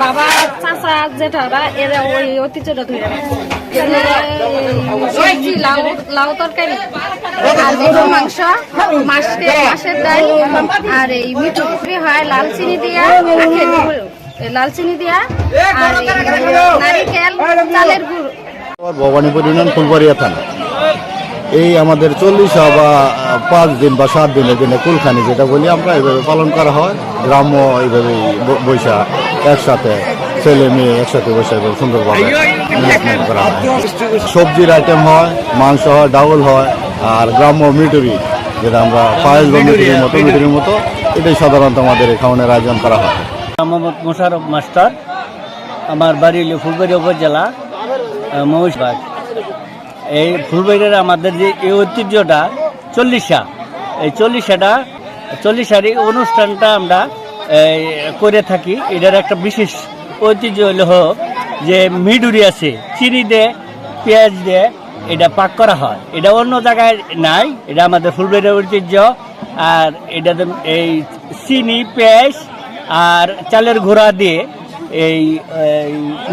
বাবা চাচা যেটারা এরা ওই ঐতিহ্যটা ধরে সবজি লাউ তরকারি আর গরুর মাংস মাছের ডাল আর এই মিঠু হয় লাল চিনি দিয়া লাল চিনি দিয়া আর নারিকেল চালের গুড়। ভবানীপুর ইউনিয়ন ফুলবাড়িয়া থানা এই আমাদের 40 বা 5 দিন বা 7 দিনের দিনে কুলখানি যেটা বলি আমরা এইভাবে পালন করা হয়। গ্রাম্য এইভাবে বৈশা একসাথে ছেলে মেয়ে একসাথে বসে সুন্দরভাবে করা হয়। সবজির আইটেম হয়, মাংস হয়, ডাউল হয় আর গ্রাম্য মিটুরি যেটা আমরা পায়েস বা মিটুরির মতো এটাই সাধারণত আমাদের এই খাওয়ানোর আয়োজন করা হয়। মোহাম্মদ মোশাররফ মাস্টার, আমার বাড়ি হল ফুলবাড়িয়া উপজেলা মহিষবাগ। এই ফুলবাড়িয়ার আমাদের যে এই ঐতিহ্যটা চল্লিশা, এই চল্লিশার এই অনুষ্ঠানটা আমরা করে থাকি। এটার একটা বিশেষ ঐতিহ্য হলো যে মিডুরি আছে, চিনি দিয়ে পেঁয়াজ দিয়ে এটা পাক করা হয়। এটা অন্য জায়গায় নাই, এটা আমাদের ফুলবাড়িয়ার ঐতিহ্য। আর এটা এই চিনি পেঁয়াজ আর চালের গুঁড়া দিয়ে এই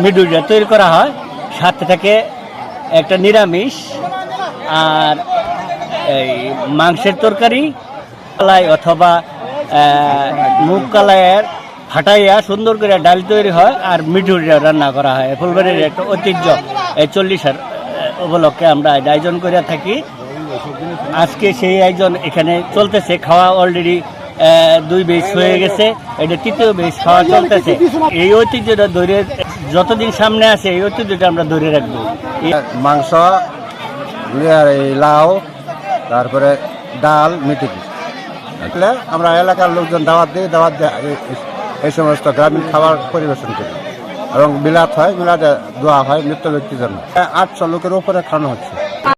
মিডুরিটা তৈরি করা হয়। সাথে থাকে একটা নিরামিষ আর এই মাংসের তরকারি কালাই অথবা মুগ কালাইয়ের ফাটাইয়া সুন্দর করে ডাল তৈরি হয় আর মিঠুরিয়া রান্না করা হয়। ফুলবাড়ির একটা ঐতিহ্য। এই 40 উপলক্ষে আমরা আয়োজন করে থাকি। আজকে সেই আয়োজন এখানে চলতেছে। খাওয়া অলরেডি 2 বেশ হয়ে গেছে, এটা 3য় বেশ খাওয়া চলতেছে। এই ঐতিহ্যটা ধরে যতদিন সামনে আছে এই ঐতিহ্যটা আমরা ধরে রাখবো। মাংস, লাউ, তারপরে ডাল, মিটুরি আমরা এলাকার লোকজন দাওয়াত দিই। এই সমস্ত গ্রামীণ খাবার পরিবেশন করি এবং বিলাত হয়, মিলাদে দোয়া হয় মৃত ব্যক্তির জন্য। 800 লোকের উপরে খাওয়ানো হচ্ছে।